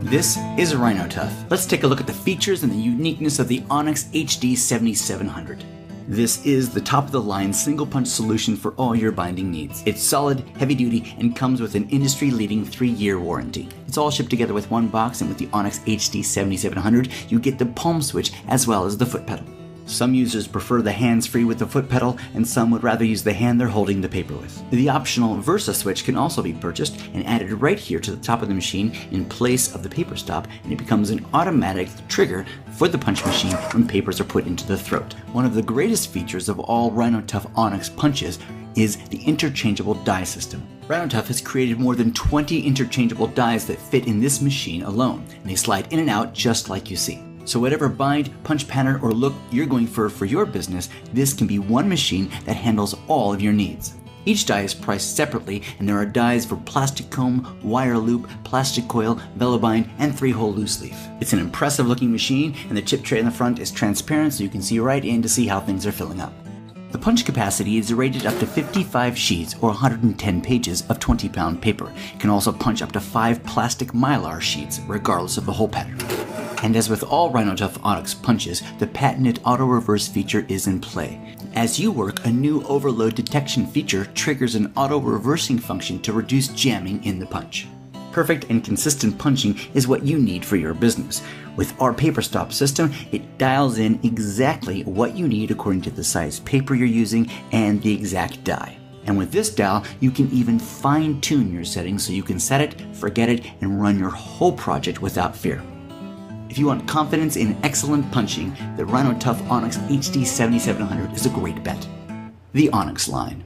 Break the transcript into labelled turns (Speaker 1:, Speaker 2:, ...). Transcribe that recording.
Speaker 1: This is Rhin-O-Tuff. Let's take a look at the features and the uniqueness of the ONYX HD7700. This is the top-of-the-line single-punch solution for all your binding needs. It's solid, heavy-duty, and comes with an industry-leading 3-year warranty. It's all shipped together with one box, and with the ONYX HD7700, you get the palm switch as well as the foot pedal. Some users prefer the hands-free with the foot pedal, and some would rather use the hand they're holding the paper with. The optional Versa switch can also be purchased and added right here to the top of the machine in place of the paper stop, and it becomes an automatic trigger for the punch machine when papers are put into the throat. One of the greatest features of all Rhin-O-Tuff ONYX punches is the interchangeable die system. Rhin-O-Tuff has created more than 20 interchangeable dies that fit in this machine alone, and they slide in and out just like you see. So whatever bind, punch pattern, or look you're going for your business, this can be one machine that handles all of your needs. Each die is priced separately, and there are dies for plastic comb, wire loop, plastic coil, velobind, and 3-hole loose leaf. It's an impressive looking machine, and the chip tray in the front is transparent so you can see right in to see how things are filling up. The punch capacity is rated up to 55 sheets or 110 pages of 20-pound paper. It can also punch up to 5 plastic mylar sheets, regardless of the hole pattern. And as with all Rhin-O-Tuff ONYX punches, the patented auto-reverse feature is in play. As you work, a new overload detection feature triggers an auto-reversing function to reduce jamming in the punch. Perfect and consistent punching is what you need for your business. With our paper stop system, it dials in exactly what you need according to the size paper you're using and the exact die. And with this dial, you can even fine-tune your settings so you can set it, forget it, and run your whole project without fear. If you want confidence in excellent punching, the Rhin-O-Tuff ONYX HD7700 is a great bet. The ONYX line.